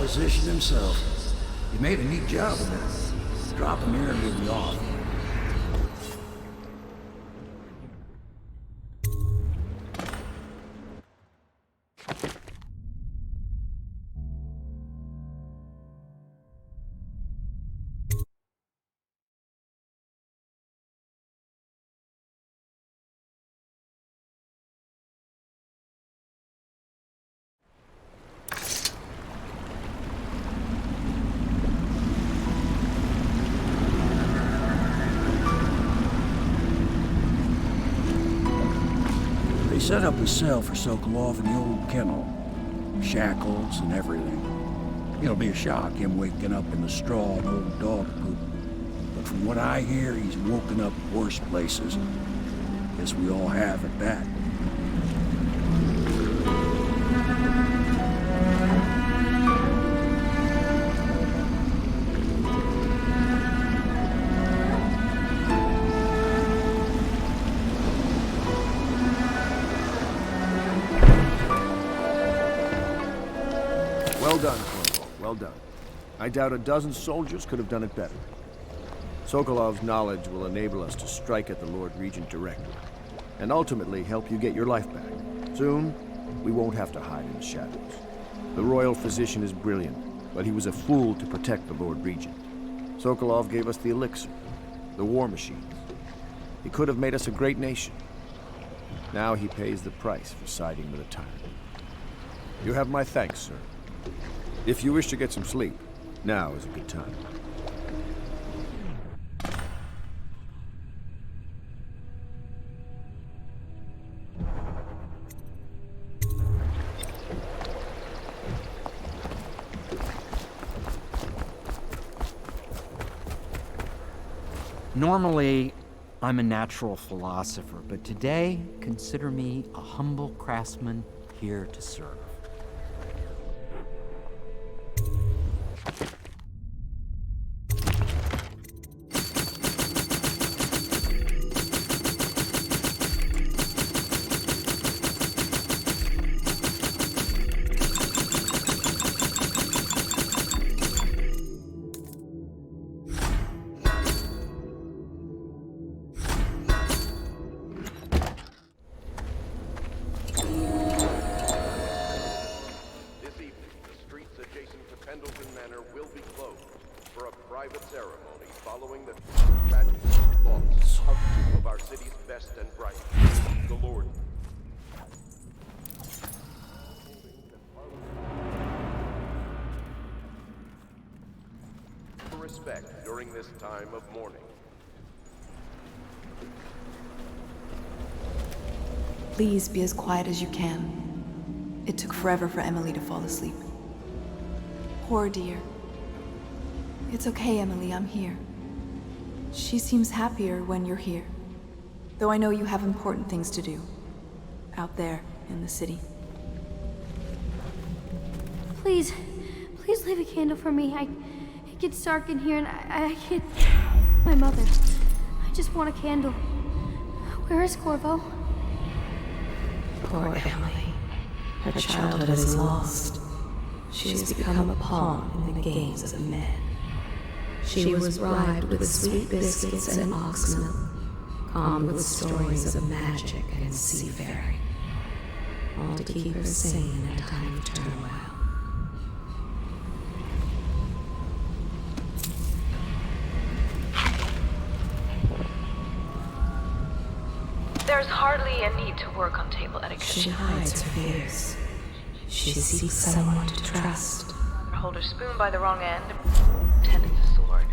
physician himself. You made a neat job of it. Drop him here and leave me off. Set up a cell for Sokolov in the old kennel. Shackles and everything. It'll be a shock, him waking up in the straw and old dog poop. But from what I hear, he's woken up worse places. Guess we all have at that. Well done, Corporal. Well done. I doubt a dozen soldiers could have done it better. Sokolov's knowledge will enable us to strike at the Lord Regent directly, and ultimately help you get your life back. Soon, we won't have to hide in the shadows. The royal physician is brilliant, but he was a fool to protect the Lord Regent. Sokolov gave us the elixir, the war machines. He could have made us a great nation. Now he pays the price for siding with a tyrant. You have my thanks, sir. If you wish to get some sleep, now is a good time. Normally, I'm a natural philosopher, but today, consider me a humble craftsman here to serve. Private ceremony following the tragic loss of two of our city's best and brightest, the Lord. For respect during this time of mourning. Please be as quiet as you can. It took forever for Emily to fall asleep. Poor dear. It's okay, Emily, I'm here. She seems happier when you're here. Though I know you have important things to do. Out there, in the city. Please leave a candle for me. It gets dark in here and I can't... My mother. I just want a candle. Where is Corvo? Poor Emily. Her childhood is lost. She has become a pawn in the games of men. She was bribed with sweet biscuits and ox milk, calmed with stories of magic and seafaring, all to keep her sane in a time of turmoil. There's hardly a need to work on table etiquette. She hides her fears. She seeks someone to trust. Hold her spoon by the wrong end, tending the sword.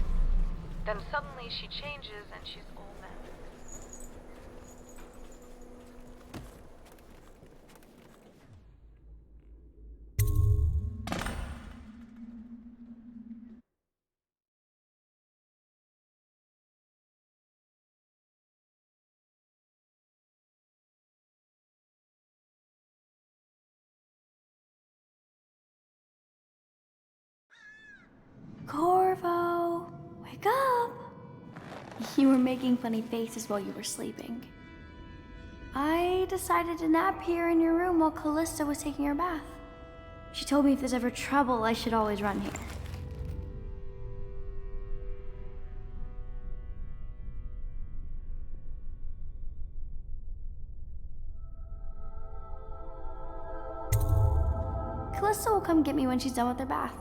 Then suddenly she changes and she's all magic. Corvo, wake up! You were making funny faces while you were sleeping. I decided to nap here in your room while Callista was taking her bath. She told me if there's ever trouble, I should always run here. Callista will come get me when she's done with her bath.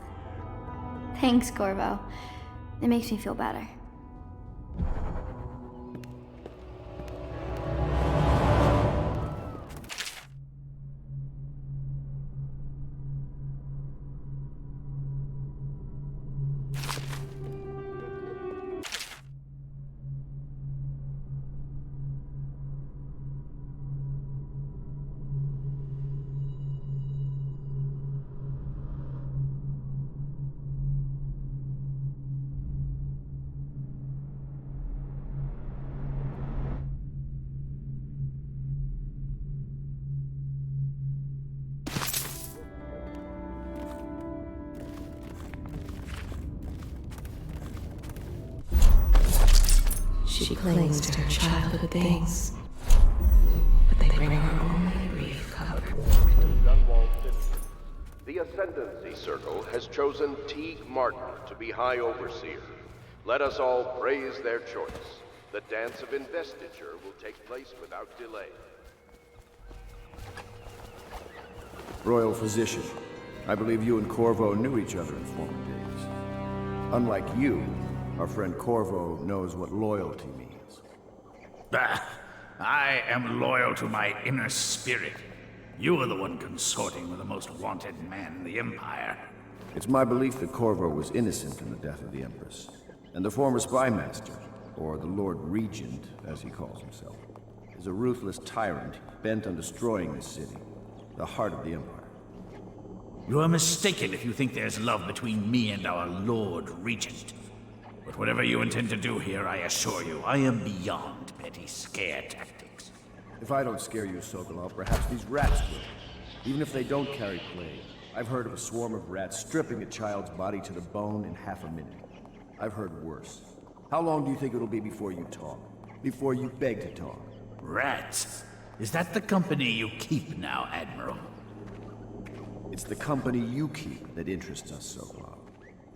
Thanks, Corvo. It makes me feel better. She clings to her childhood things, but they bring her only brief comfort. Dunwall citizens, the Ascendancy Circle has chosen Teague Martin to be High Overseer. Let us all praise their choice. The dance of investiture will take place without delay. Royal Physician, I believe you and Corvo knew each other in former days. Unlike you, our friend Corvo knows what loyalty means. I am loyal to my inner spirit. You are the one consorting with the most wanted man in the Empire. It's my belief that Corvo was innocent in the death of the Empress, and the former spy master, or the Lord Regent, as he calls himself, is a ruthless tyrant bent on destroying this city, the heart of the Empire. You are mistaken if you think there's love between me and our Lord Regent. But whatever you intend to do here, I assure you, I am beyond petty scare tactics. If I don't scare you, Sokolov, perhaps these rats will. Even if they don't carry plague, I've heard of a swarm of rats stripping a child's body to the bone in half a minute. I've heard worse. How long do you think it'll be before you talk? Before you beg to talk? Rats? Is that the company you keep now, Admiral? It's the company you keep that interests us, Sokolov.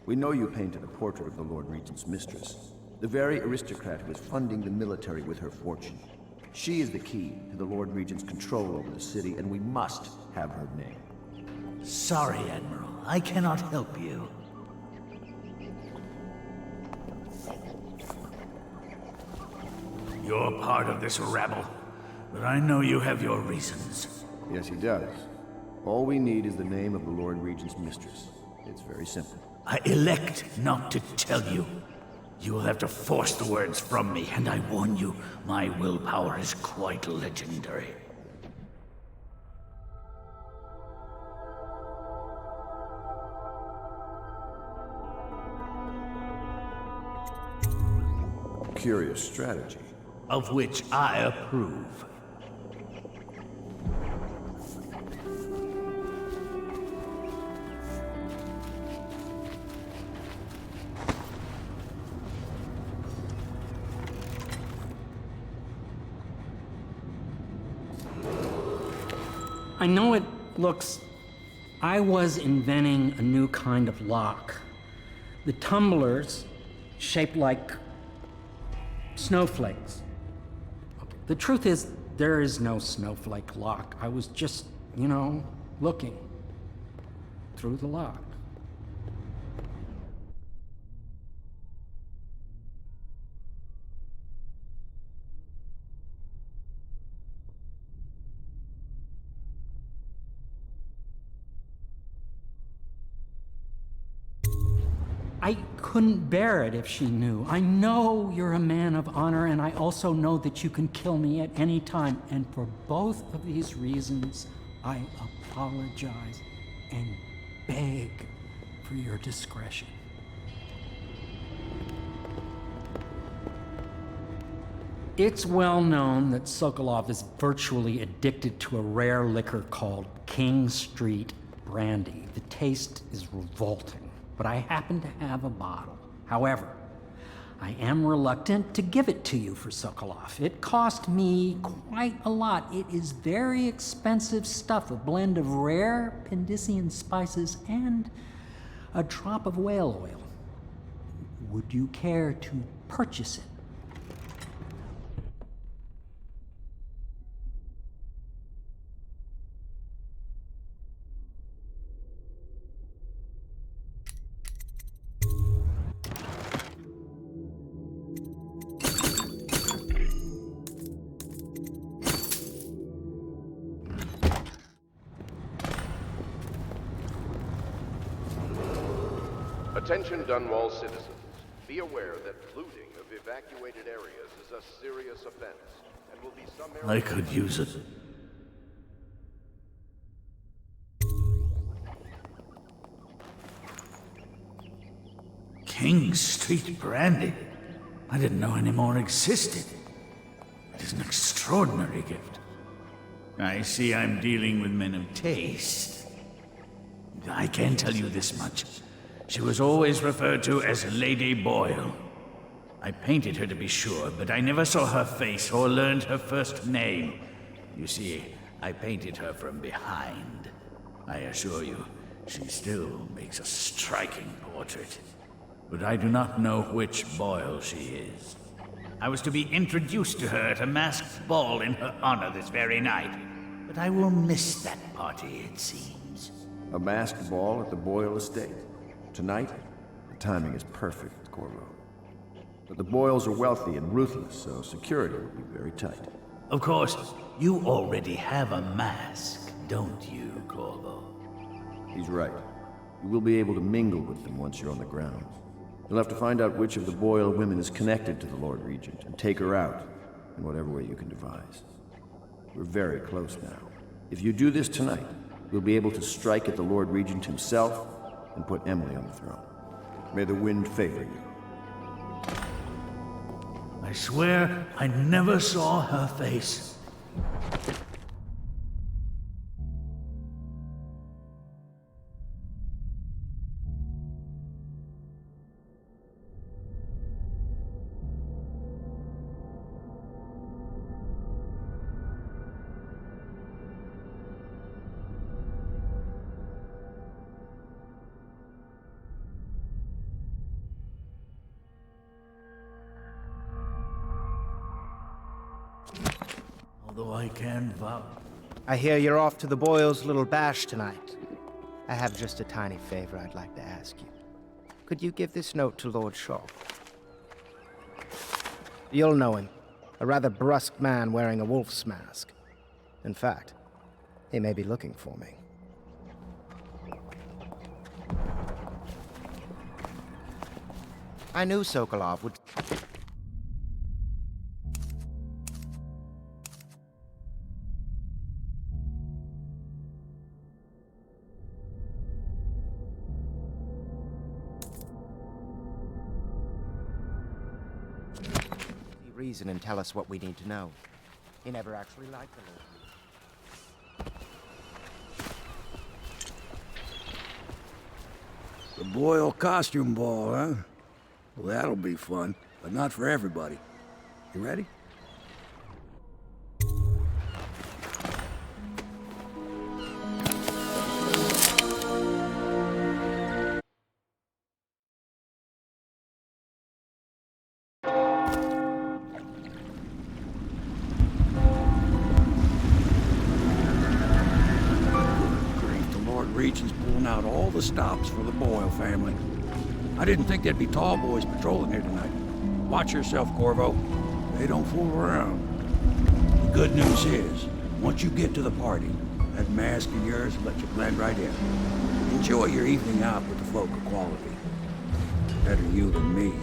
We know you painted a portrait of the Lord Regent's mistress, the very aristocrat who is funding the military with her fortune. She is the key to the Lord Regent's control over the city, and we must have her name. Sorry, Admiral. I cannot help you. You're part of this rabble, but I know you have your reasons. Yes, he does. All we need is the name of the Lord Regent's mistress. It's very simple. I elect not to tell you. You will have to force the words from me, and I warn you, my willpower is quite legendary. Curious strategy. Of which I approve. I know it looks... I was inventing a new kind of lock. The tumblers, shaped like snowflakes. The truth is, there is no snowflake lock. I was just, looking through the lock. I couldn't bear it if she knew. I know you're a man of honor, and I also know that you can kill me at any time. And for both of these reasons, I apologize and beg for your discretion. It's well known that Sokolov is virtually addicted to a rare liquor called King Street Brandy. The taste is revolting. But I happen to have a bottle. However, I am reluctant to give it to you for Sokolov. It cost me quite a lot. It is very expensive stuff, a blend of rare Pendician spices and a drop of whale oil. Would you care to purchase it? Attention Dunwall citizens. Be aware that looting of evacuated areas is a serious offense and will be some I could use it. King Street brandy? I didn't know any more existed. It is an extraordinary gift. I see I'm dealing with men of taste. I can tell you this much. She was always referred to as Lady Boyle. I painted her to be sure, but I never saw her face or learned her first name. You see, I painted her from behind. I assure you, she still makes a striking portrait. But I do not know which Boyle she is. I was to be introduced to her at a masked ball in her honor this very night. But I will miss that party, it seems. A masked ball at the Boyle estate. Tonight, the timing is perfect, Corvo. But the Boyles are wealthy and ruthless, so security will be very tight. Of course, you already have a mask, don't you, Corvo? He's right. You will be able to mingle with them once you're on the ground. You'll have to find out which of the Boyle women is connected to the Lord Regent and take her out in whatever way you can devise. We're very close now. If you do this tonight, you'll be able to strike at the Lord Regent himself and put Emily on the throne. May the wind favor you. I swear I never saw her face. Although I can vouch. I hear you're off to the Boyles' little bash tonight. I have just a tiny favor I'd like to ask you. Could you give this note to Lord Shaw? You'll know him. A rather brusque man wearing a wolf's mask. In fact, he may be looking for me. I knew Sokolov would... reason and tell us what we need to know. He never actually liked the Lord. The Boyle costume ball, huh? Well, that'll be fun, but not for everybody. You ready? Regent's pulling out all the stops for the Boyle family. I didn't think there'd be tall boys patrolling here tonight. Watch yourself, Corvo. They don't fool around. The good news is, once you get to the party, that mask of yours will let you blend right in. Enjoy your evening out with the folk of quality. Better you than me.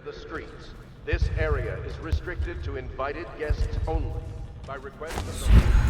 The streets. This area is restricted to invited guests only. By request of the...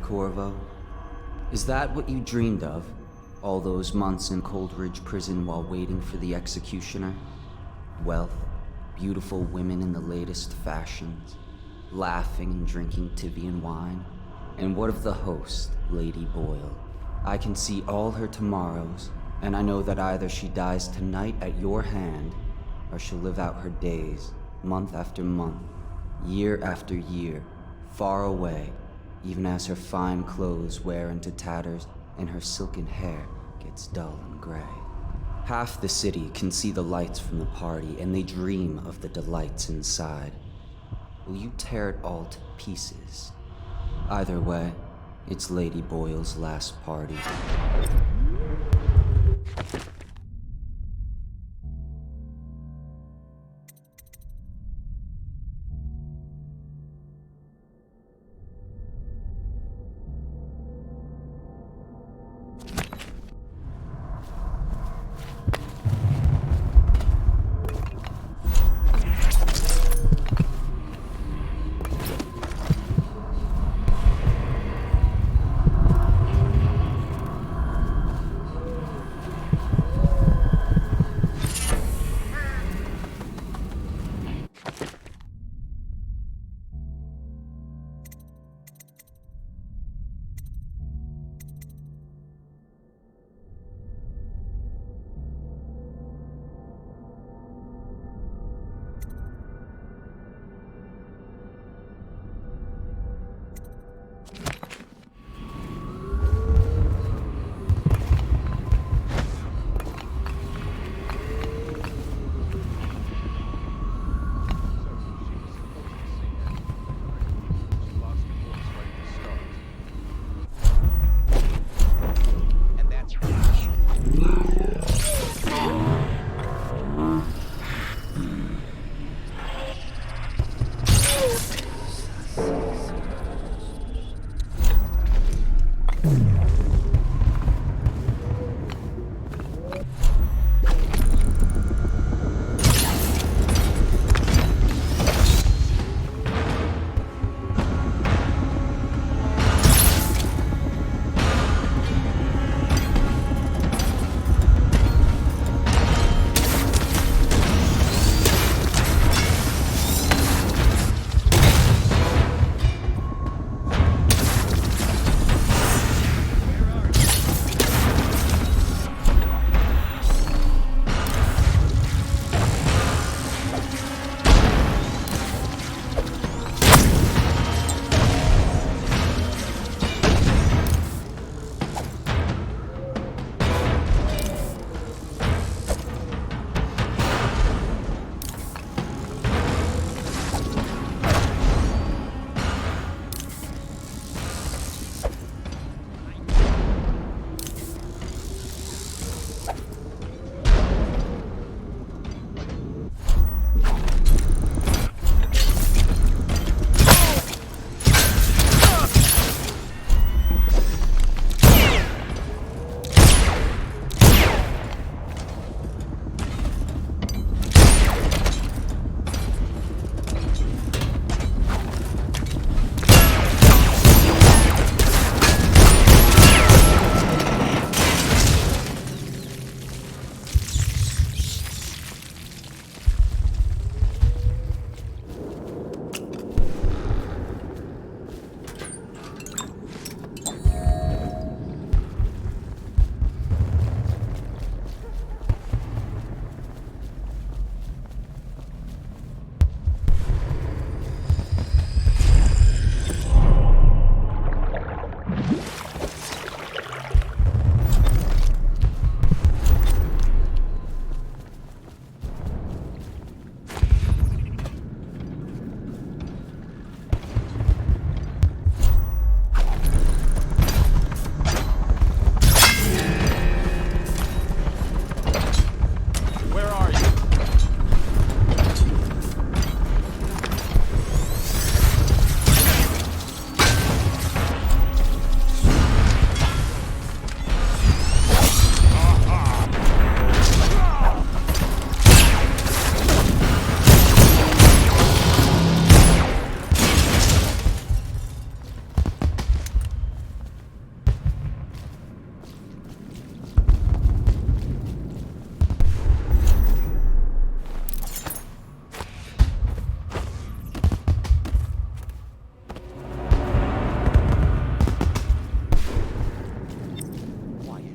Corvo? Is that what you dreamed of? All those months in Coldridge Prison while waiting for the executioner? Wealth, beautiful women in the latest fashions, laughing and drinking Tivian wine? And what of the host, Lady Boyle? I can see all her tomorrows, and I know that either she dies tonight at your hand, or she'll live out her days, month after month, year after year, far away, even as her fine clothes wear into tatters and her silken hair gets dull and gray. Half the city can see the lights from the party, and they dream of the delights inside. Will you tear it all to pieces? Either way, it's Lady Boyle's last party.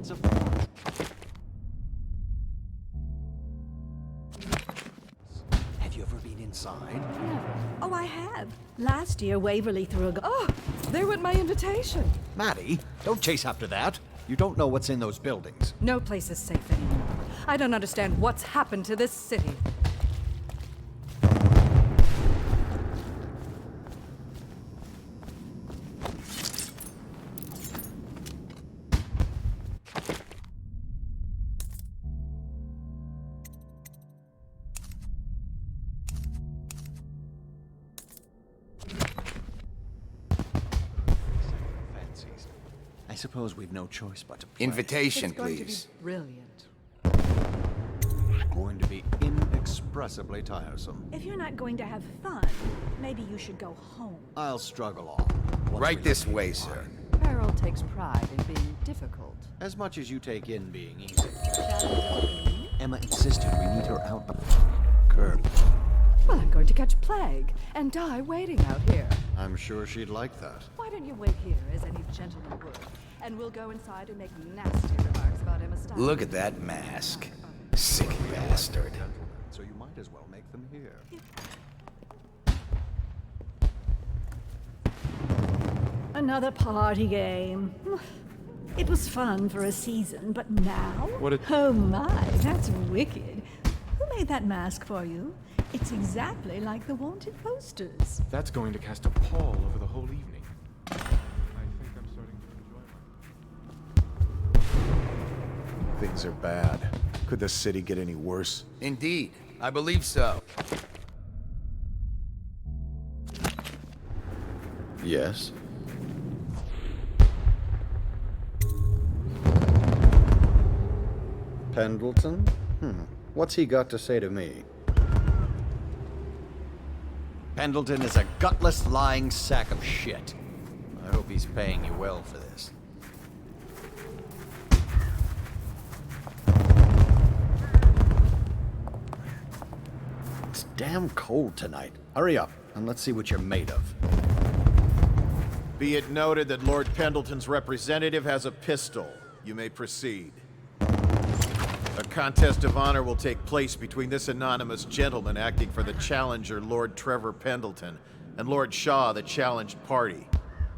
hands of... Have you ever been inside? Oh, I have. Last year, Waverly threw a Oh, there went my invitation. Maddie, don't chase after that. You don't know what's in those buildings. No place is safe anymore. I don't understand what's happened to this city. I suppose we've no choice but to play. Invitation, It's going to be please. brilliant. It's going to be inexpressibly tiresome. If you're not going to have fun, maybe you should go home. I'll struggle on. Once Right we this leave way, the sir. park. Farrell takes pride in being difficult. As much as you take in being easy. Emma insisted we meet her out by curb. Well, I'm going to catch plague and die waiting out here. I'm sure she'd like that. Why don't you wait here, as any gentleman would, and we'll go inside and make nasty remarks about Emma's style. Look at that mask. Sick bastard. So you might as well make them here. Another party game. It was fun for a season, but now? Oh my, that's wicked. Who made that mask for you? It's exactly like the wanted posters. That's going to cast a pall over the whole evening. I think I'm starting to enjoy my... Things are bad. Could the city get any worse? Indeed, I believe so. Yes? Pendleton? What's he got to say to me? Pendleton is a gutless, lying sack of shit. I hope he's paying you well for this. It's damn cold tonight. Hurry up, and let's see what you're made of. Be it noted that Lord Pendleton's representative has a pistol. You may proceed. A contest of honor will take place between this anonymous gentleman acting for the challenger, Lord Trevor Pendleton, and Lord Shaw, the challenged party.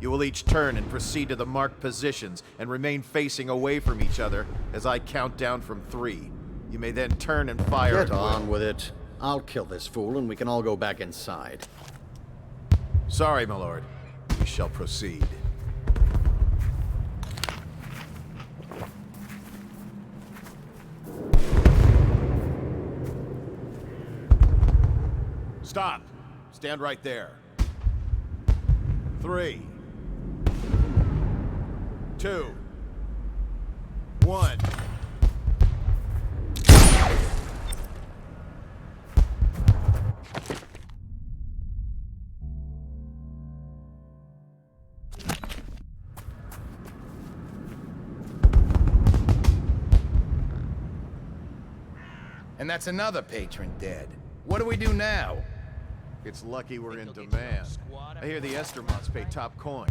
You will each turn and proceed to the marked positions and remain facing away from each other as I count down from 3. You may then turn and fire at Get will. on with it. I'll kill this fool and we can all go back inside. Sorry, my lord. We shall proceed. Stop! Stand right there. 3, 2, 1. And that's another patron dead. What do we do now? It's lucky we're in demand. I hear the Estermonts pay top coin.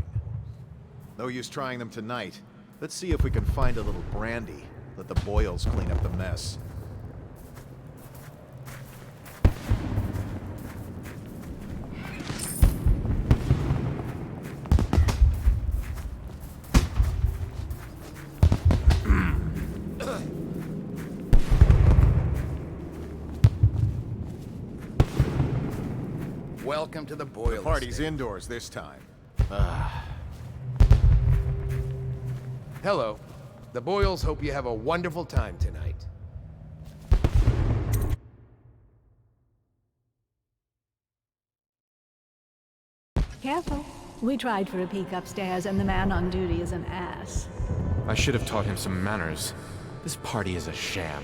No use trying them tonight. Let's see if we can find a little brandy. Let the Boyles clean up the mess. Welcome to the Boyle The party's estate. indoors this time. Hello. The Boyles hope you have a wonderful time tonight. Careful. We tried for a peek upstairs, and the man on duty is an ass. I should have taught him some manners. This party is a sham.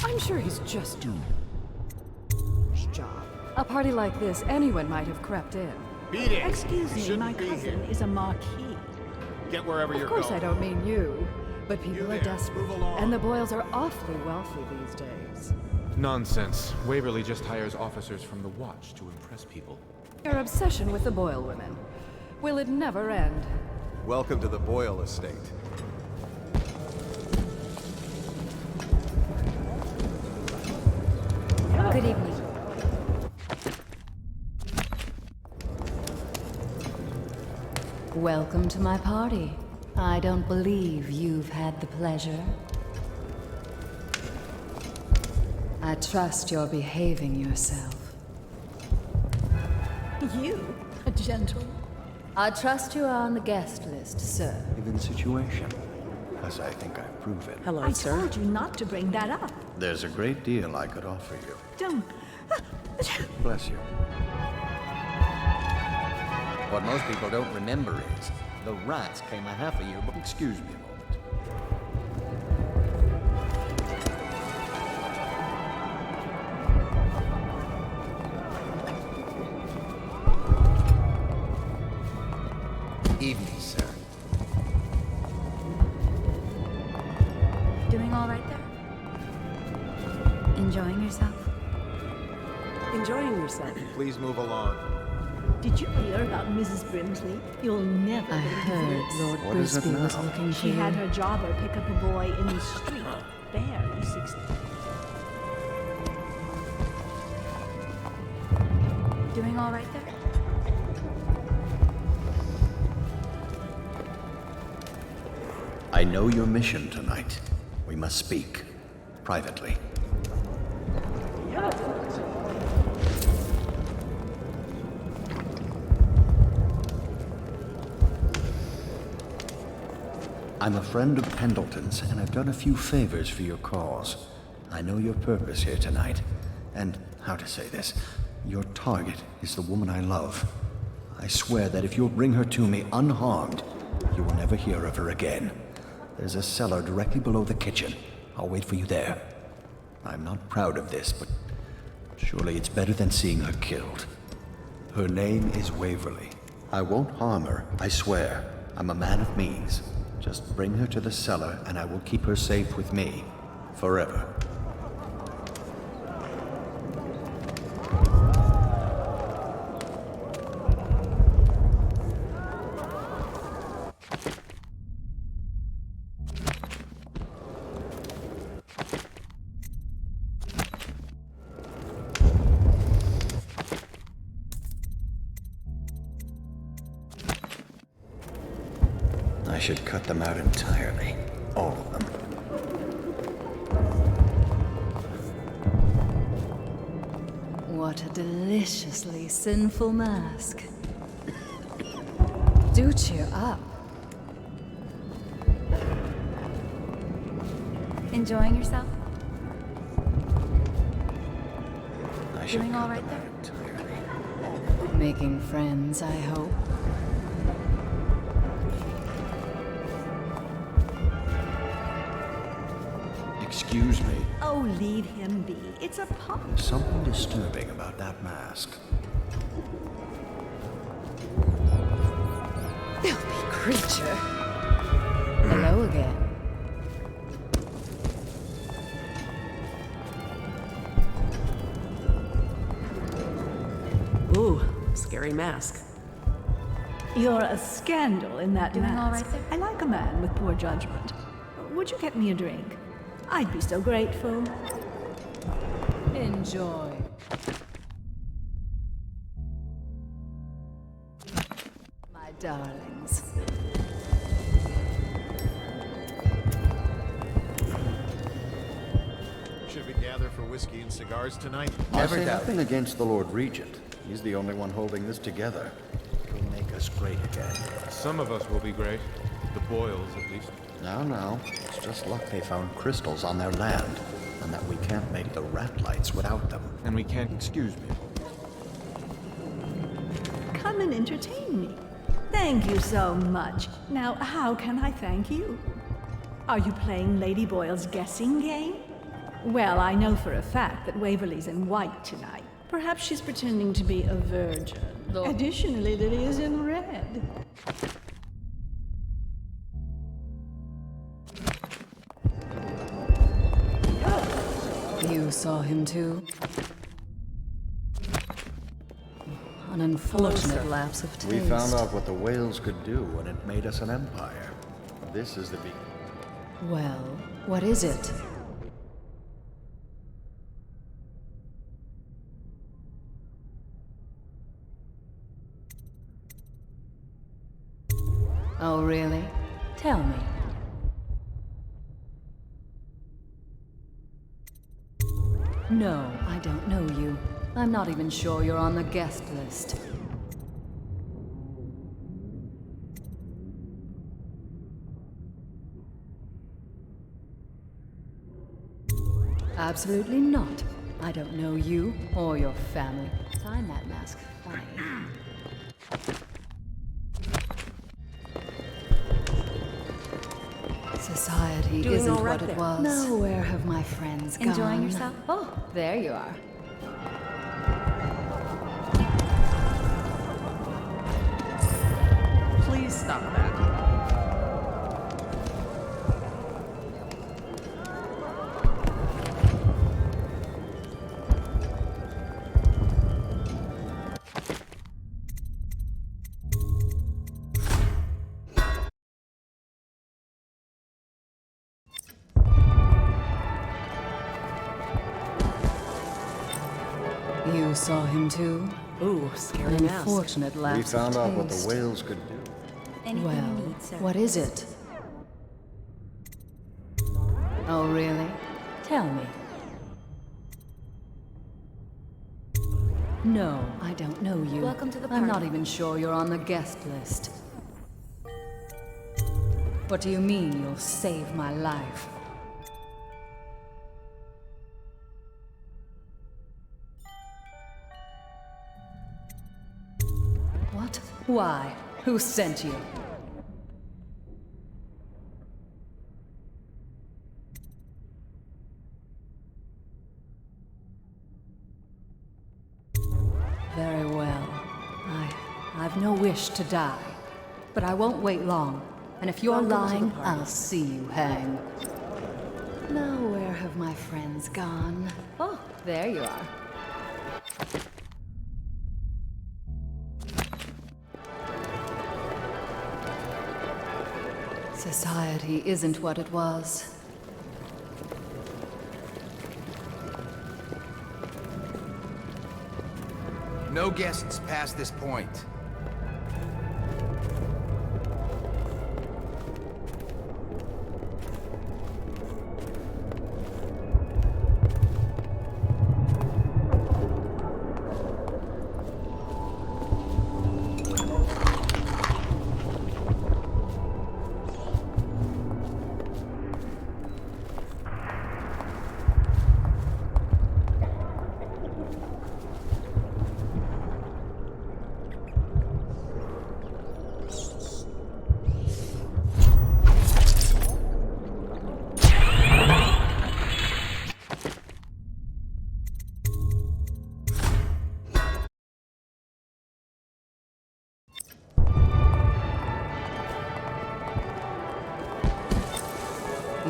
I'm sure he's just doing his job. A party like this, anyone might have crept in. Beat it! Excuse me, Shouldn't my be cousin here. is a marquis. Get wherever you're Of going. course I don't mean you. But people are desperate, and the Boyles are awfully wealthy these days. Nonsense. Waverly just hires officers from the Watch to impress people. Your obsession with the Boyle women. Will it never end? Welcome to the Boyle estate. Good evening. Welcome to my party. I don't believe you've had the pleasure. I trust you're behaving yourself. You? A gentle? I trust you are on the guest list, sir. Given situation, as I think I've proven. Hello, I sir. told you not to bring that up. There's a great deal I could offer you. Don't. Bless you. What most people don't remember is the rats came a half a year. Excuse me a moment. Evening, sir. Doing all right there? Enjoying yourself? Enjoying yourself. Please move along. Did you hear about Mrs. Brimsley? You'll never I believe heard this. Lord What is it Brisby was now? looking for She had you. her jobber pick up a boy in the street, barely 16. Doing all right there? I know your mission tonight. We must speak. Privately. I'm a friend of Pendleton's, and I've done a few favors for your cause. I know your purpose here tonight, and how to say this, your target is the woman I love. I swear that if you'll bring her to me unharmed, you will never hear of her again. There's a cellar directly below the kitchen. I'll wait for you there. I'm not proud of this, but surely it's better than seeing her killed. Her name is Waverly. I won't harm her, I swear. I'm a man of means. Just bring her to the cellar, and I will keep her safe with me. Forever. I should cut them out entirely. All of them. What a deliciously sinful mask. Do cheer up. Enjoying yourself? I should Doing all cut right them there? out entirely. Making friends, I hope. Excuse me. Oh, leave him be. It's a pop. There's something disturbing about that mask. Filthy creature. Hello again. Ooh, scary mask. You're a scandal in that Doing all mask. right there? I like a man with poor judgment. Would you get me a drink? I'd be so grateful. Enjoy. My darlings. Should we gather for whiskey and cigars tonight? I Never say doubt nothing against the Lord Regent. He's the only one holding this together. He'll make us great again. Some of us will be great. The Boyles, at least. No. It's just luck they found crystals on their land, and that we can't make the rat lights without them. And we can't... Excuse me. Come and entertain me. Thank you so much. Now, how can I thank you? Are you playing Lady Boyle's guessing game? Well, I know for a fact that Waverly's in white tonight. Perhaps she's pretending to be a virgin. Additionally, Lily is in red. You saw him too? An unfortunate lapse of taste. We found out what the whales could do when it made us an empire. This is the Well, what is it? Oh, really? Tell me. No, I don't know you. I'm not even sure you're on the guest list. Absolutely not. I don't know you or your family. Find that mask funny. Society Doing isn't all right what it there? was. No, where have my friends gone? Enjoying yourself? Oh, there you are. Please stop that. You saw him too? Ooh, scary An mask. unfortunate lapse We found of out what the taste. whales could do. Anything Well, you need, sir. what is it? Oh, really? Tell me. No, I don't know you. Welcome to the I'm not party. even sure you're on the guest list. What do you mean you'll save my life? What? Why? Who sent you? Very well. I've no wish to die. But I won't wait long. And if you're Welcome to the lying, party. I'll see you hang. Now where have my friends gone? Oh, there you are. Society isn't what it was. No guests past this point.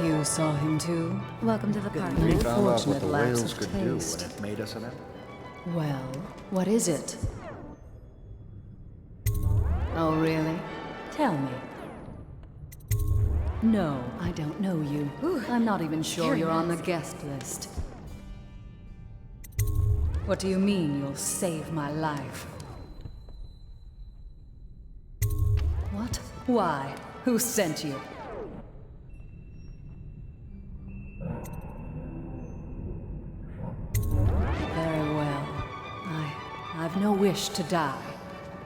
You saw him too? Welcome to the party. We found out what Unfortunate the lapse whales of could do when taste. it made us an empire. Well, what is it? Oh, really? Tell me. No, I don't know you. I'm not even sure scary you're on the mask. guest list. What do you mean you'll save my life? What? Why? Who sent you? Very well. I've no wish to die.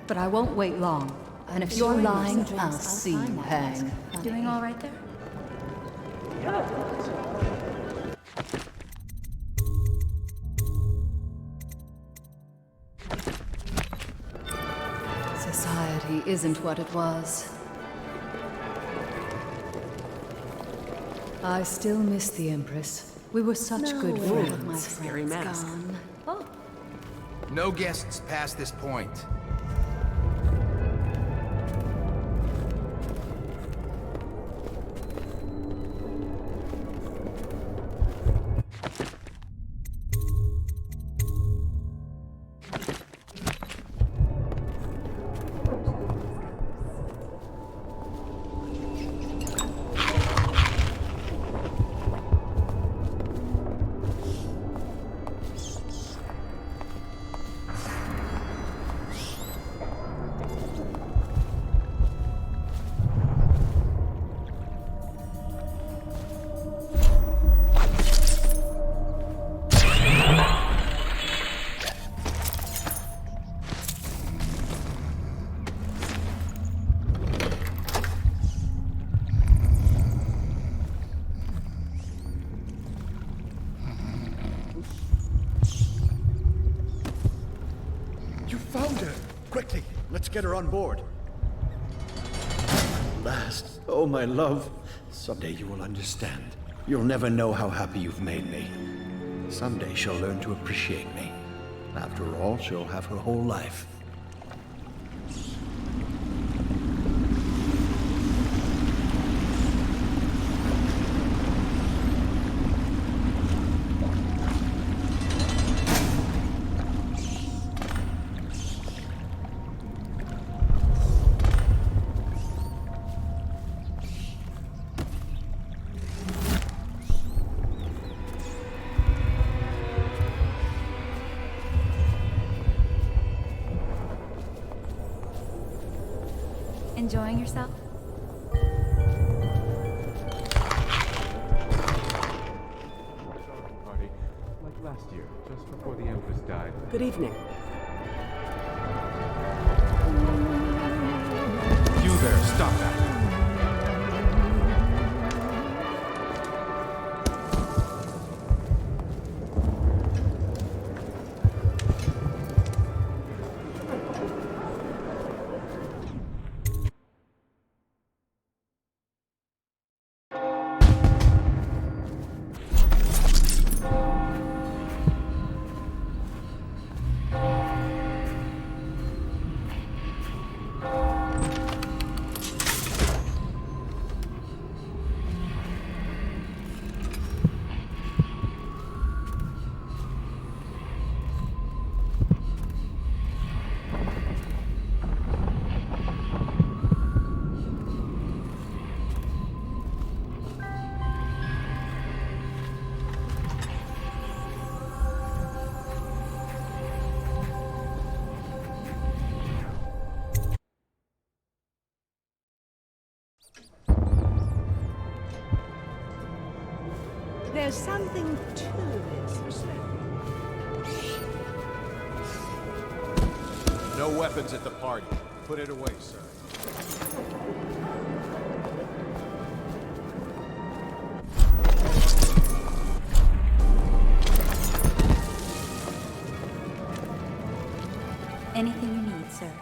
But I won't wait long. And if you're lying, I'll see you hang. Doing all right there? Society isn't what it was. I still miss the Empress. We were such good friends. My Scary friends mask. gone. Oh, No guests past this point. You found her! Quickly, let's get her on board. At last, oh my love. Someday you will understand. You'll never know how happy you've made me. Someday she'll learn to appreciate me. After all, she'll have her whole life. Enjoying yourself? Party, like last year, just before the Empress died. Good evening. You there, stop that! There's something to this, No weapons at the party. Put it away, sir. Anything you need, sir.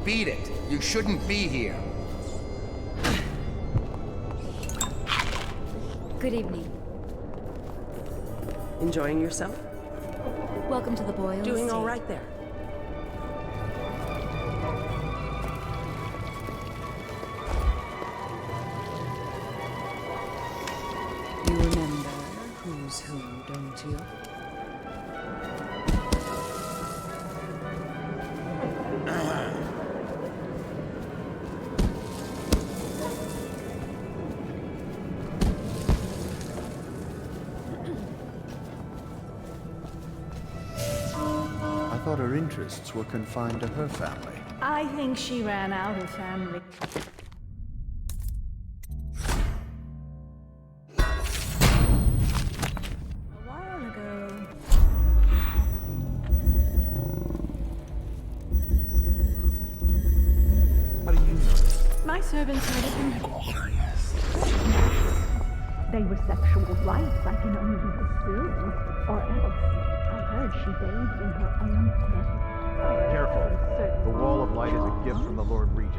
Beat it. You shouldn't be here. Good evening. Enjoying yourself? Welcome to the Boyle Doing all estate. right there. You remember who's who, don't you? I thought her interests were confined to her family. I think she ran out of family. A while ago. How do you know? My servants heard it in They were sexual rights I can only assume. Or else, I heard she bathed in her own blood. Careful. The Wall of Light is a gift from the Lord Regent.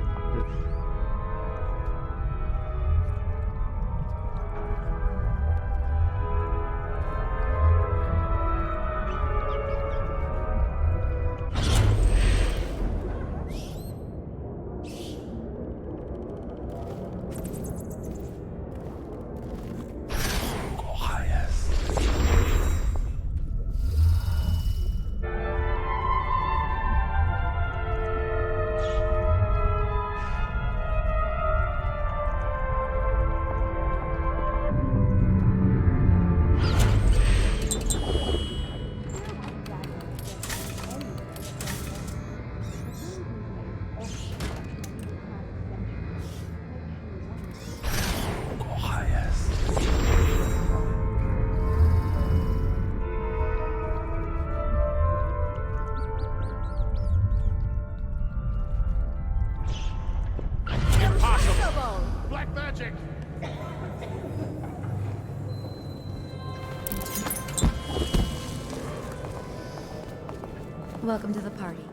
Welcome to the party.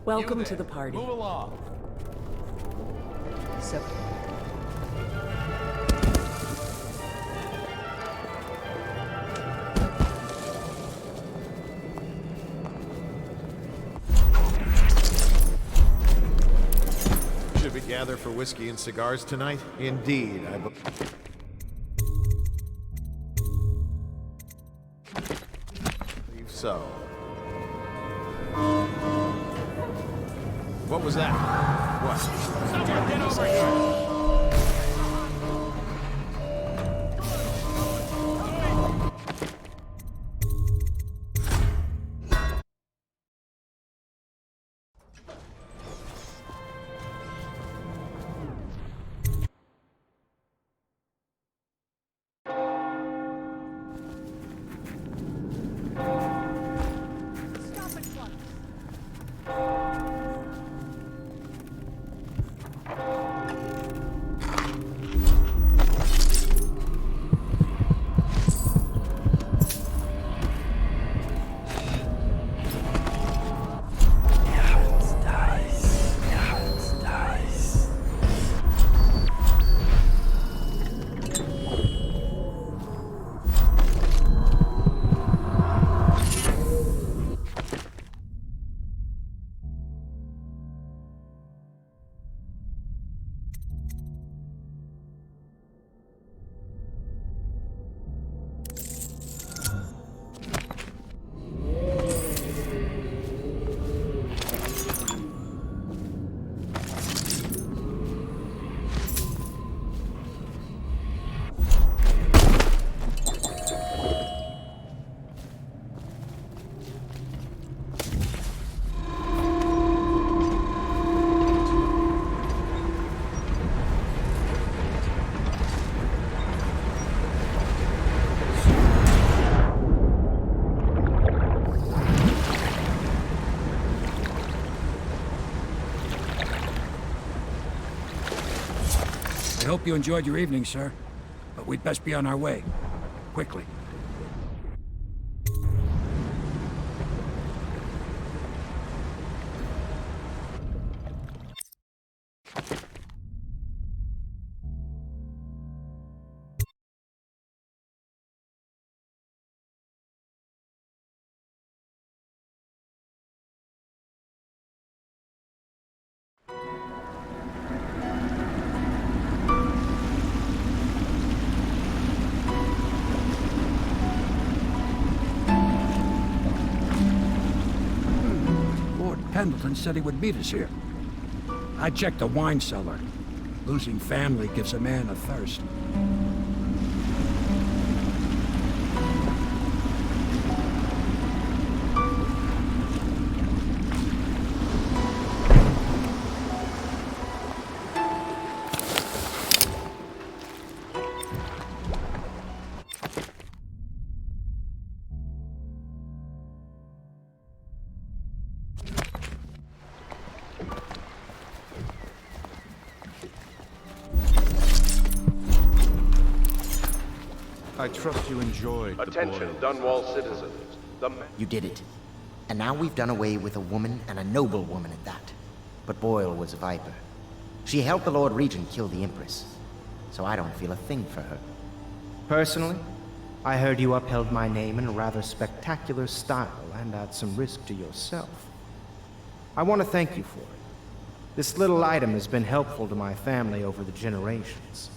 Welcome to the party. Move along. So, Should we gather for whiskey and cigars tonight? Indeed, I believe so. What was that? What? Someone get over here! I hope you enjoyed your evening, sir. But we'd best be on our way. Quickly. Pendleton said he would meet us here. I checked the wine cellar. Losing family gives a man a thirst. I trust you enjoyed Attention, Dunwall citizens. You did it. And now we've done away with a woman, and a noble woman at that. But Boyle was a viper. She helped the Lord Regent kill the Empress, so I don't feel a thing for her. Personally, I heard you upheld my name in a rather spectacular style and at some risk to yourself. I want to thank you for it. This little item has been helpful to my family over the generations,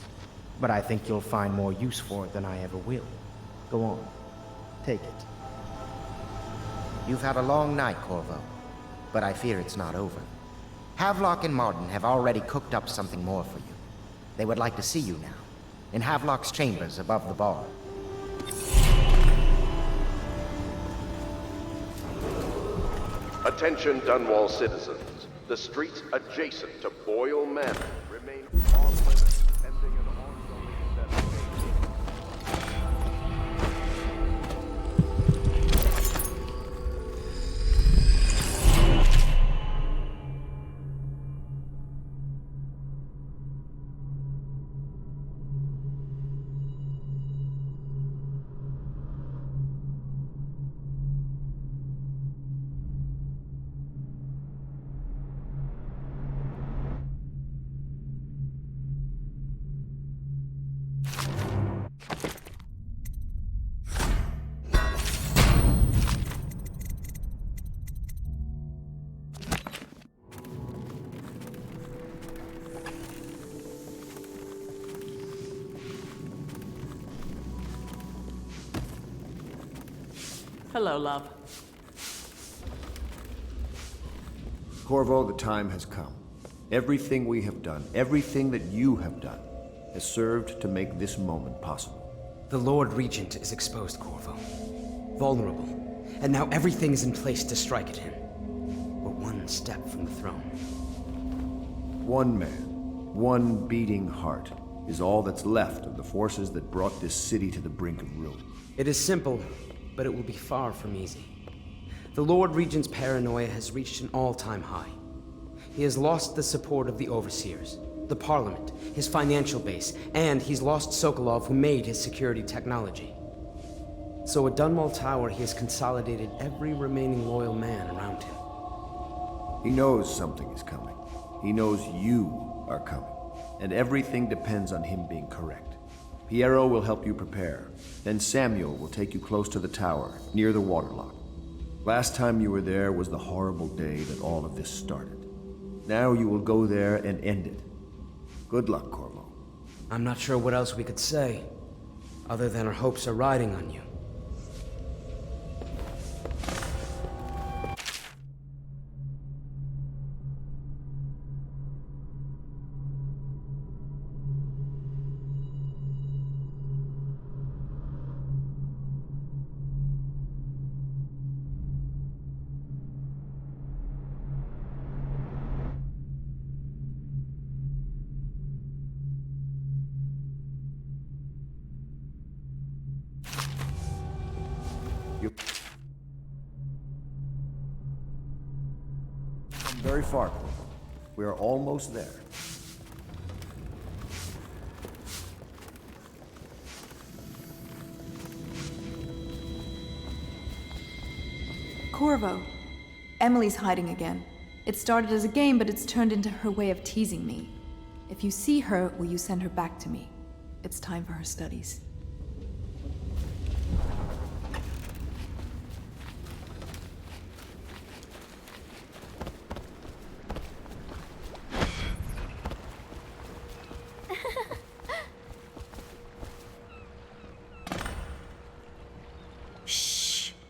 but I think you'll find more use for it than I ever will. Go on, take it. You've had a long night, Corvo, but I fear it's not over. Havelock and Martin have already cooked up something more for you. They would like to see you now, in Havelock's chambers above the bar. Attention, Dunwall citizens. The streets adjacent to Boyle Manor remain off limits pending an ongoing investigation. Hello, love. Corvo, the time has come. Everything we have done, everything that you have done, has served to make this moment possible. The Lord Regent is exposed, Corvo. Vulnerable. And now everything's in place to strike at him. We're one step from the throne. One man, one beating heart, is all that's left of the forces that brought this city to the brink of ruin. It is simple, but it will be far from easy. The Lord Regent's paranoia has reached an all-time high. He has lost the support of the Overseers, the Parliament, his financial base, and he's lost Sokolov, who made his security technology. So at Dunwall Tower, he has consolidated every remaining loyal man around him. He knows something is coming. He knows you are coming. And everything depends on him being correct. Piero will help you prepare. Then Samuel will take you close to the tower, near the waterlock. Last time you were there was the horrible day that all of this started. Now you will go there and end it. Good luck, Corvo. I'm not sure what else we could say, other than our hopes are riding on you. Very far, Corvo. We are almost there. Corvo. Emily's hiding again. It started as a game, but it's turned into her way of teasing me. If you see her, will you send her back to me? It's time for her studies.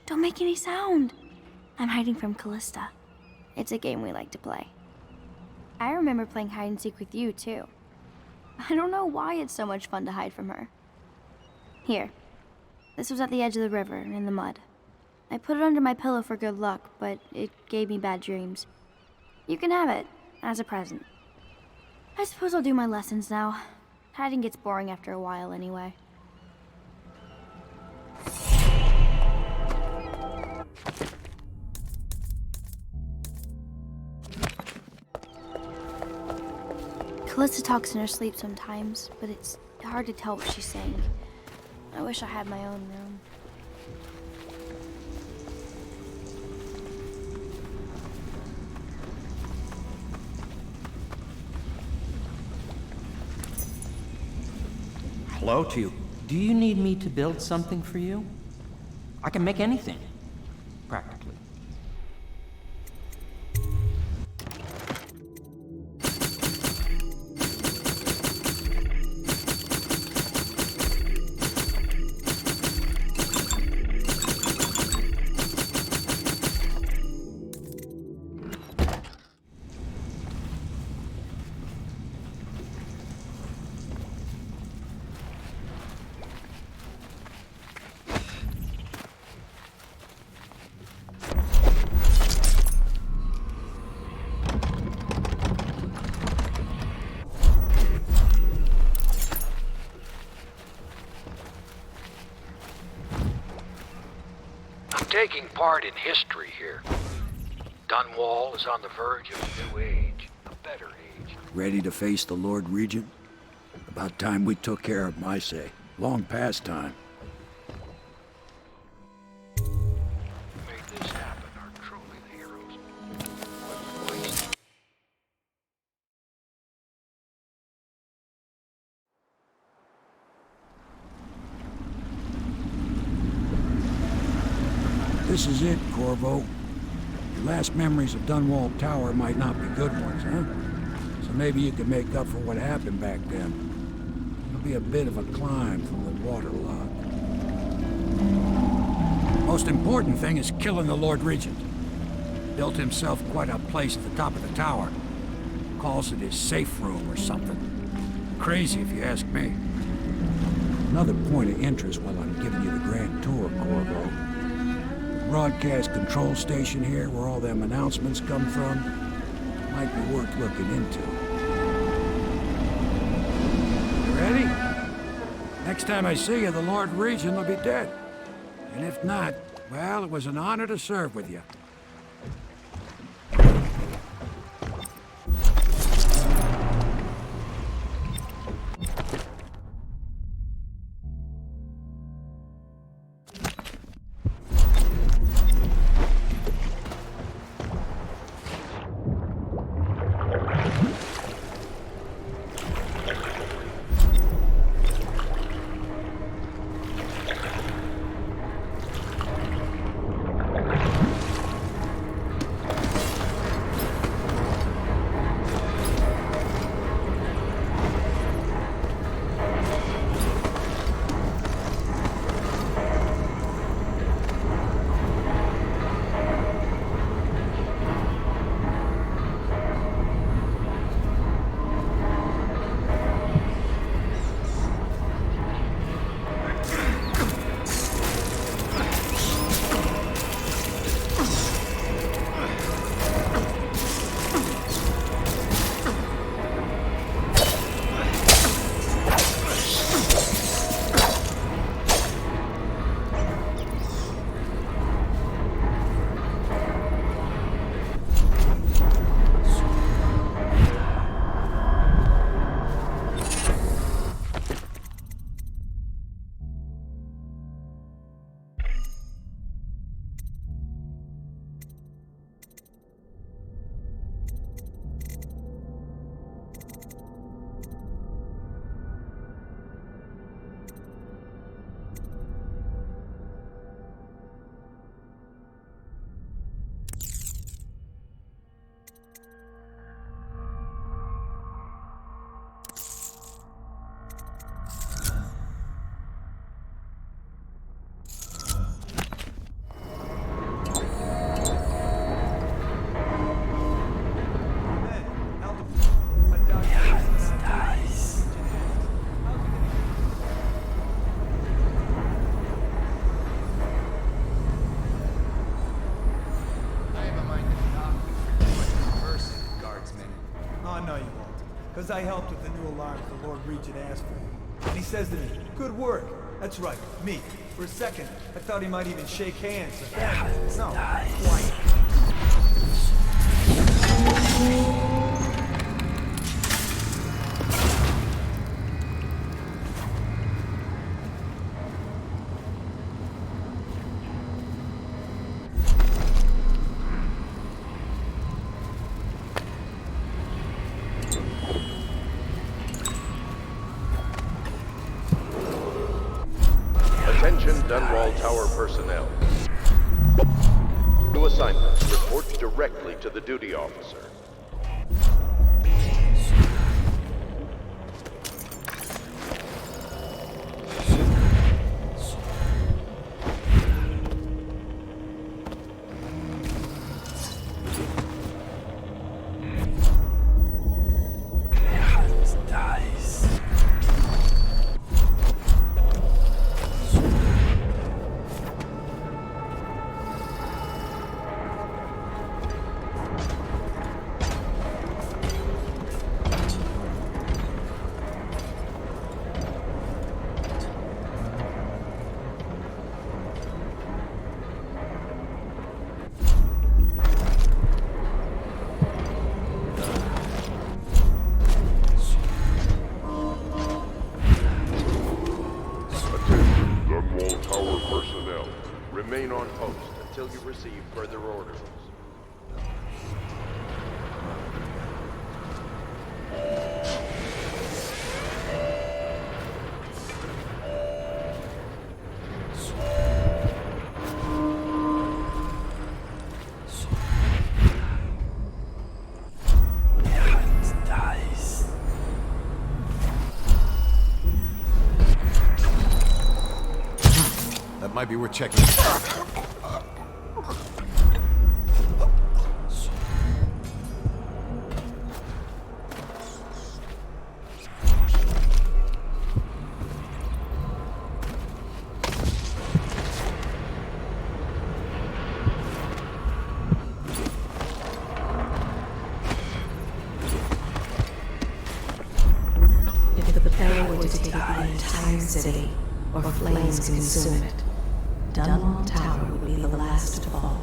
Don't make any sound. I'm hiding from Callista. It's a game we like to play. I remember playing hide and seek with you, too. I don't know why it's so much fun to hide from her. Here. This was at the edge of the river, in the mud. I put it under my pillow for good luck, but it gave me bad dreams. You can have it, as a present. I suppose I'll do my lessons now. Hiding gets boring after a while, anyway. Callista talks in her sleep sometimes, but it's hard to tell what she's saying. I wish I had my own room. Hello to you. Do you need me to build something for you? I can make anything, practically. Taking part in history here. Dunwall is on the verge of a new age, a better age. Ready to face the Lord Regent? About time we took care of my say. Long past time. Who made this happen are truly the heroes. But waste. This is it, Corvo. Your last memories of Dunwall Tower might not be good ones, huh? So maybe you could make up for what happened back then. It'll be a bit of a climb from the waterlock. Most important thing is killing the Lord Regent. Built himself quite a place at the top of the tower. Calls it his safe room or something. Crazy if you ask me. Another point of interest while I'm giving you the grand tour, Corvo. Broadcast control station here, where all them announcements come from, might be worth looking into. You ready? Next time I see you, the Lord Regent will be dead. And if not, well, it was an honor to serve with you. Because I helped with the new alarms the Lord Regent asked for. And he says to me, good work. That's right, me. For a second, I thought he might even shake hands. But then, no, quiet. tower personnel. New assignments report directly to the duty officer. Remain on post until you receive further orders. That might be worth checking. If the player were to take the entire city, or flames consume it, Dunwall Tower would be the last to fall.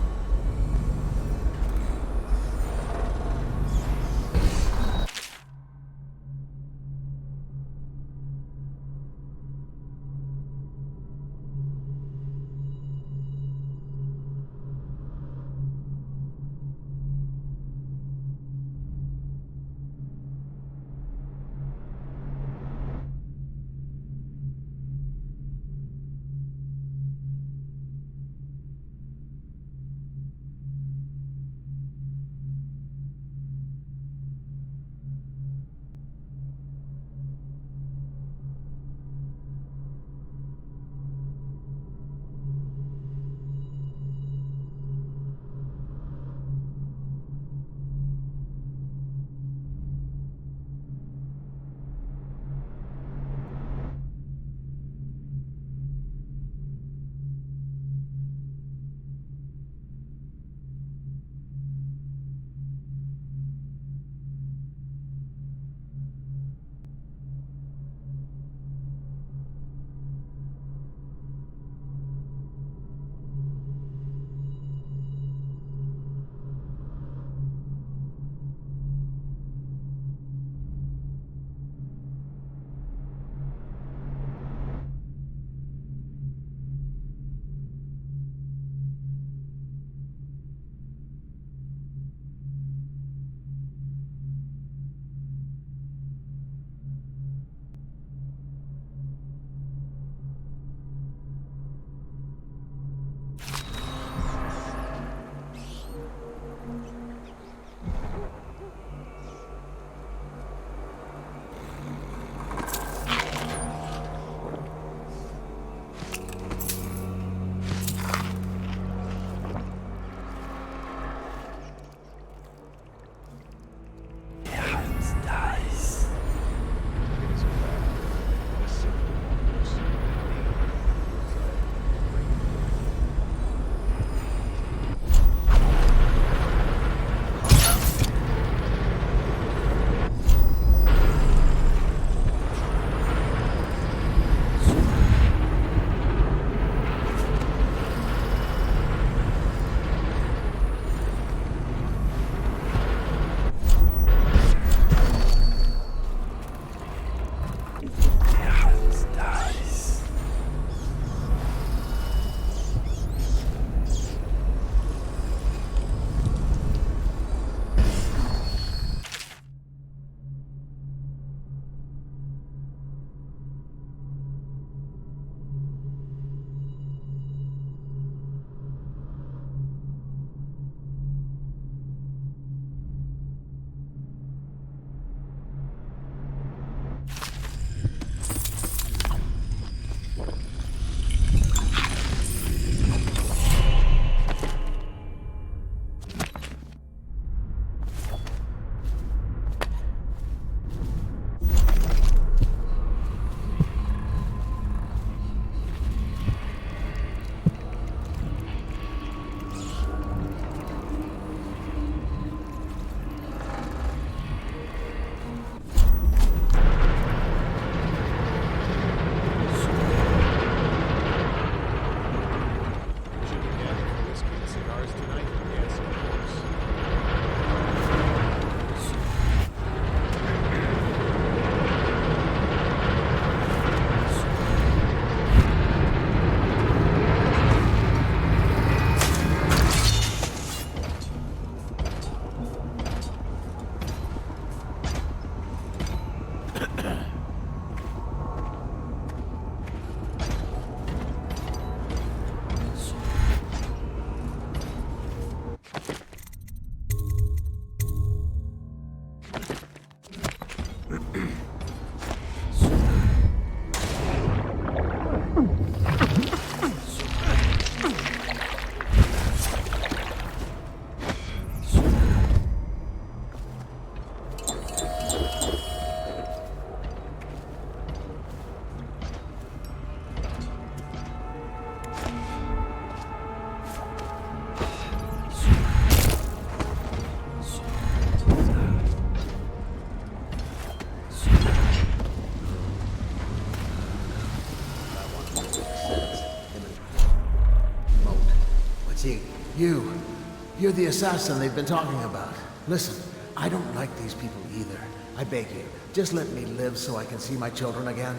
See, you're the assassin they've been talking about. Listen, I don't like these people either. I beg you, just let me live so I can see my children again.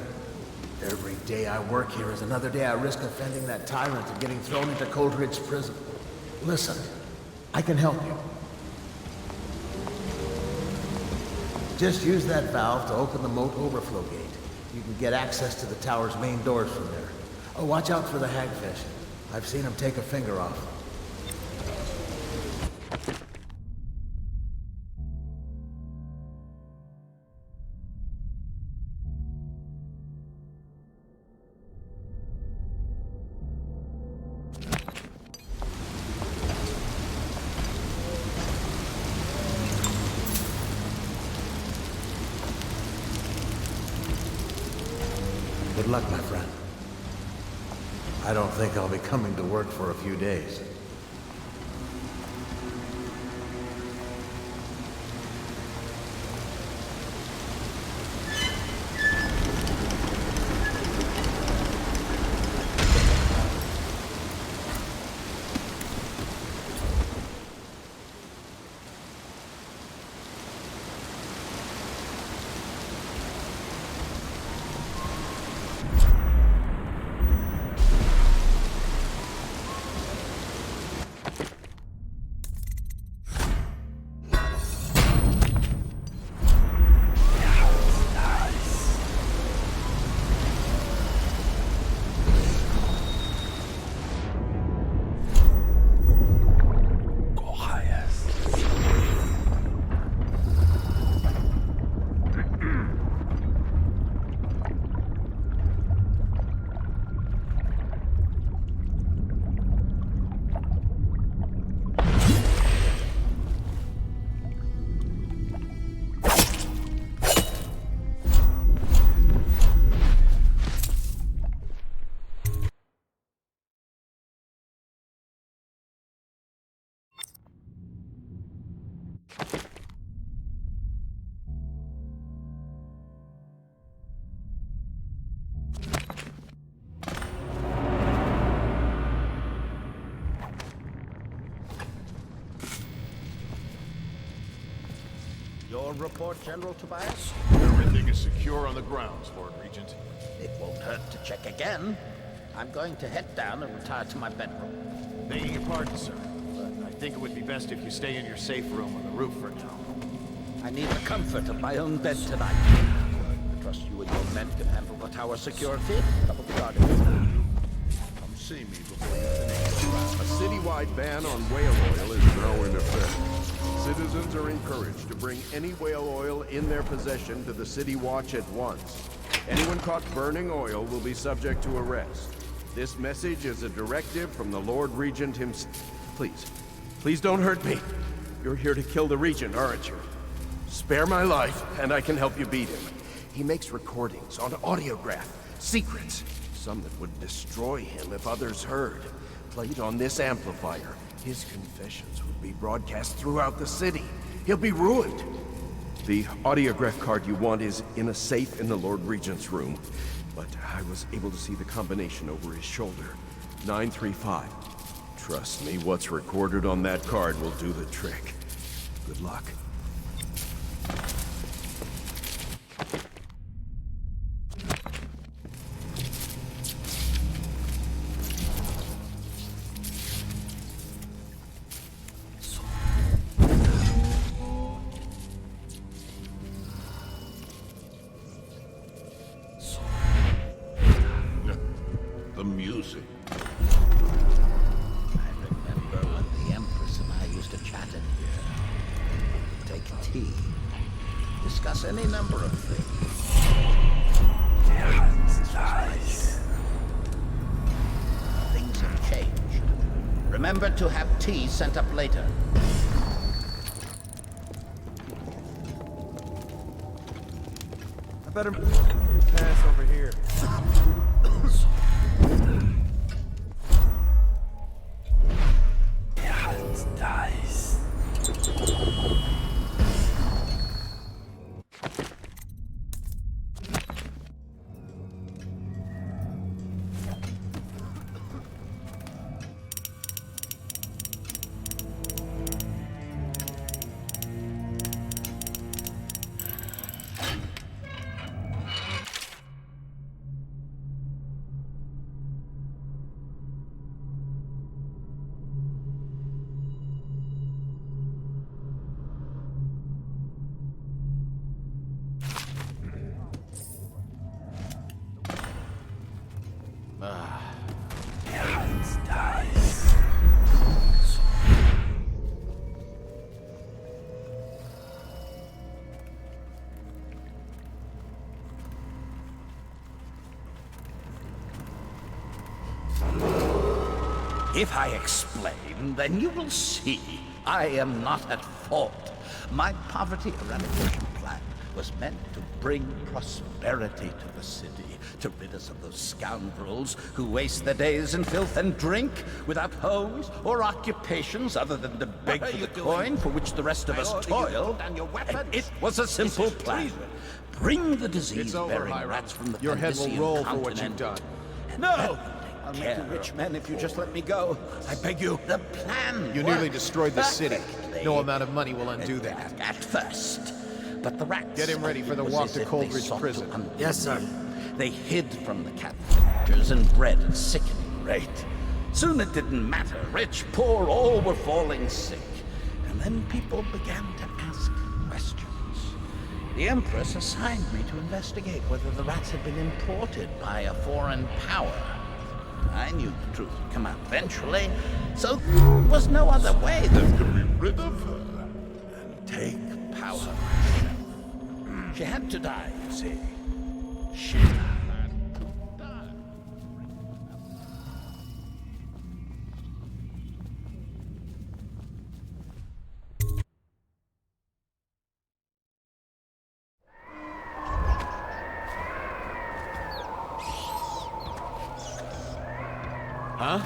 Every day I work here is another day I risk offending that tyrant and getting thrown into Coldridge prison. Listen, I can help you. Just use that valve to open the moat overflow gate. You can get access to the tower's main doors from there. Oh, watch out for the hagfish. I've seen them take a finger off. Good luck, my friend. I don't think I'll be coming to work for a few days. Your report, General Tobias? Everything is secure on the grounds, Lord Regent. It won't hurt to check again. I'm going to head down and retire to my bedroom. Begging your pardon, sir, but I think it would be best if you stay in your safe room on the roof for now. I need the comfort of my own bed tonight. I trust you and your men can handle the tower security. Double the guard. Come see me before you finish. A citywide ban on whale oil is now in effect. Citizens are encouraged to bring any whale oil in their possession to the City Watch at once. Anyone caught burning oil will be subject to arrest. This message is a directive from the Lord Regent himself. Please don't hurt me. You're here to kill the Regent, aren't you? Spare my life, and I can help you beat him. He makes recordings on audiograph, secrets, some that would destroy him if others heard. Played on this amplifier, his confessions would be broadcast throughout the city. He'll be ruined. The audiograph card you want is in a safe in the Lord Regent's room, but I was able to see the combination over his shoulder. 935. Trust me, what's recorded on that card will do the trick. Good luck. The music. I remember when the Empress and I used to chat in here. Take tea. Discuss any number of things. Things have changed. Remember to have tea sent up later. I better pass over here. If I explain, then you will see I am not at fault. My poverty eradication plan was meant to bring prosperity to the city, to rid us of those scoundrels who waste their days in filth and drink, without homes or occupations other than to beg for the coin for which the rest of us toil. And it was a simple plan. Bring the disease-bearing rats from the Your head will roll for what you've done. No! I'll make you rich men if you just let me go. I beg you. The plan You nearly destroyed the city. perfectly. No amount of money will undo that. At first. But the rats... Get him ready for the walk to Coldridge Prison. Yes, sir. They hid from the captors and bred at sickening rate. Soon it didn't matter. Rich, poor, all were falling sick. And then people began to ask questions. The Empress assigned me to investigate whether the rats had been imported by a foreign power. I knew the truth would come out eventually, so there was no other way than to be rid of her and take power myself. She had to die, you see. She had to die. Huh?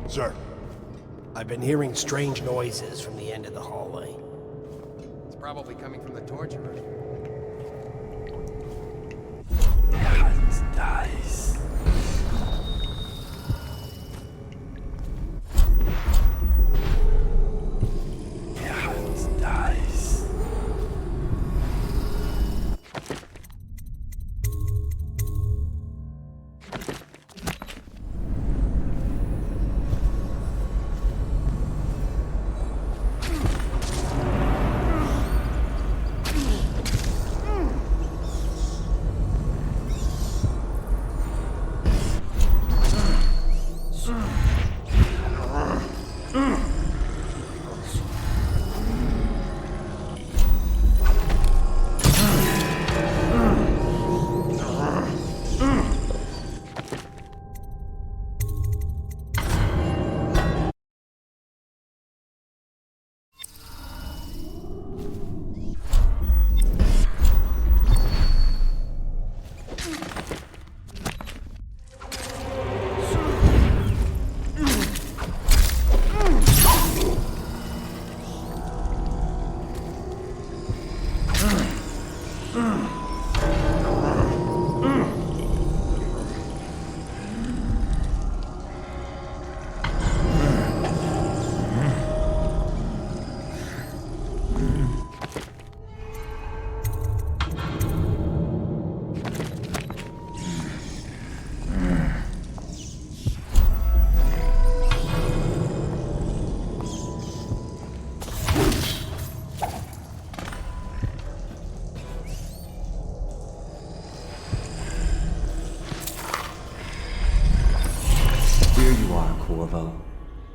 Sir, I've been hearing strange noises from the end of the hallway. It's probably coming from the torturer. Dice. Dice.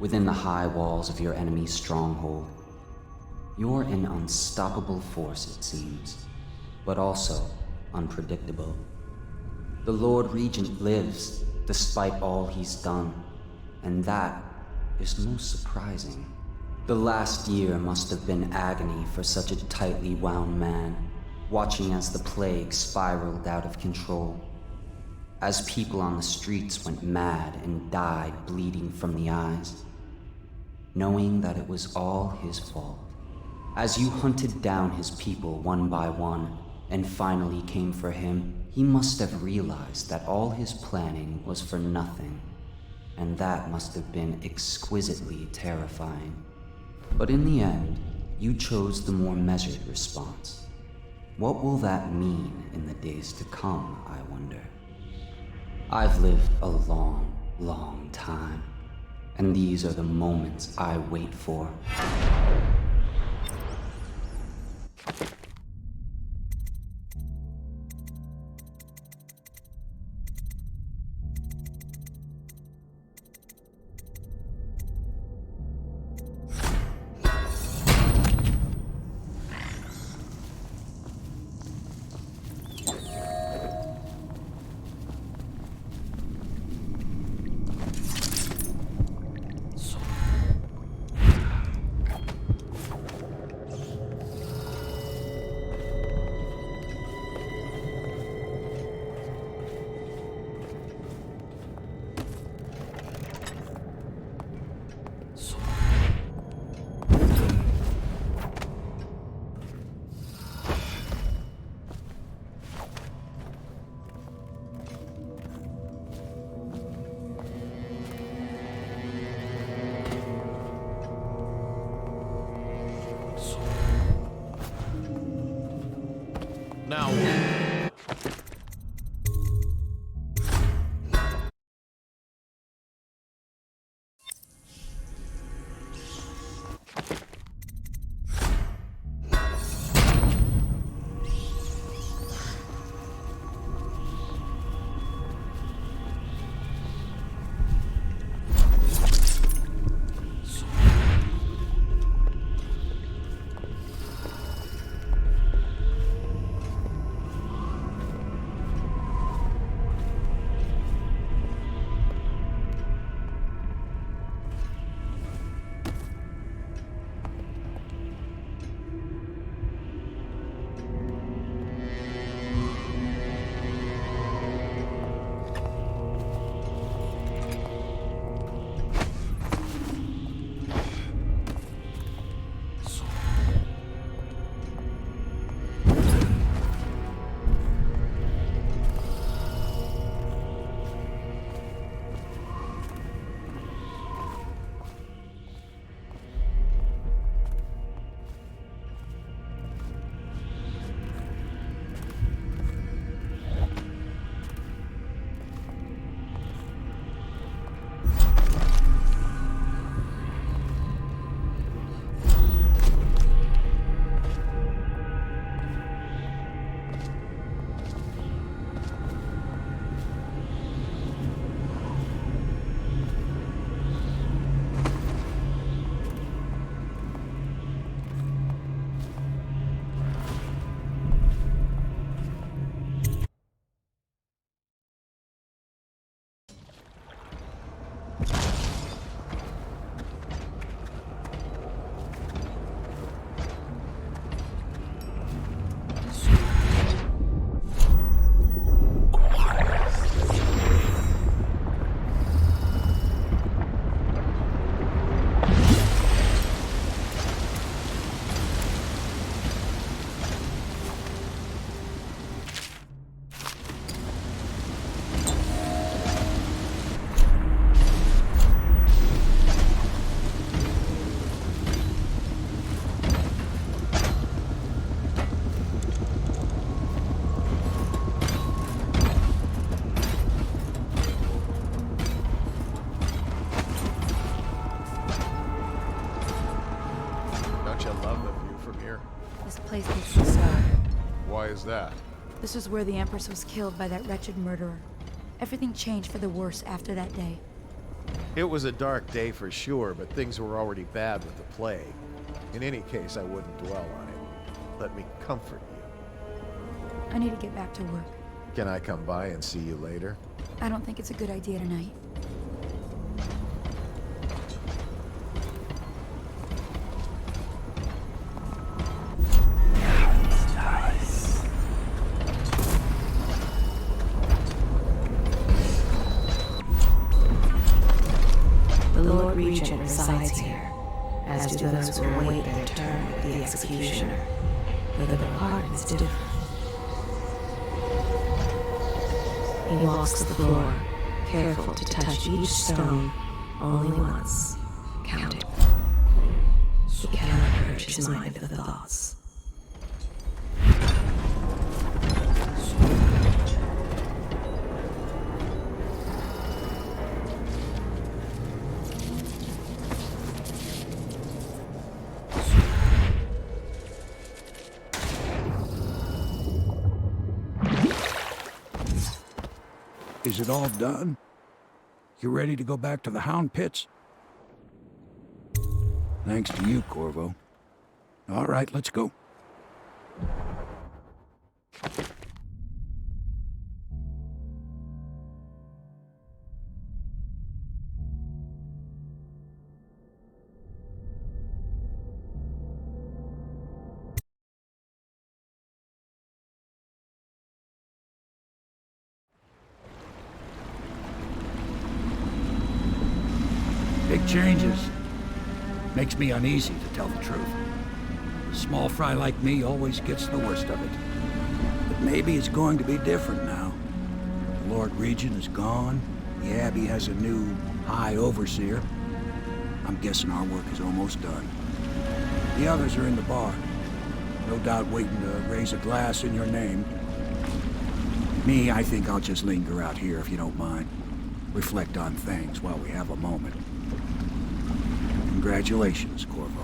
Within the high walls of your enemy's stronghold. You're an unstoppable force, it seems, but also unpredictable. The Lord Regent lives, despite all he's done, and that is most surprising. The last year must have been agony for such a tightly wound man, watching as the plague spiraled out of control. As people on the streets went mad and died bleeding from the eyes, knowing that it was all his fault. As you hunted down his people one by one and finally came for him, he must have realized that all his planning was for nothing, and that must have been exquisitely terrifying. But in the end, you chose the more measured response. What will that mean in the days to come, I wonder? I've lived a long, long time, and these are the moments I wait for. Now what? Place needs to stop. Why is that? This is where the Empress was killed by that wretched murderer. Everything changed for the worse after that day. It was a dark day for sure, but things were already bad with the plague. In any case, I wouldn't dwell on it. Let me comfort you. I need to get back to work. Can I come by and see you later? I don't think it's a good idea tonight. Regent resides here, as do those who await their turn with the executioner. Though the pardon is different. He walks the floor, careful to touch each stone only once. Count it. He cannot purge his mind of the thoughts. Is it all done? You ready to go back to the Hound Pits? Thanks to you, Corvo. All right, let's go. Big changes. Makes me uneasy, to tell the truth. A small fry like me always gets the worst of it. But maybe it's going to be different now. The Lord Regent is gone. The Abbey has a new High Overseer. I'm guessing our work is almost done. The others are in the bar. no doubt waiting to raise a glass in your name. Me, I think I'll just linger out here if you don't mind. Reflect on things while we have a moment. Congratulations, Corvo.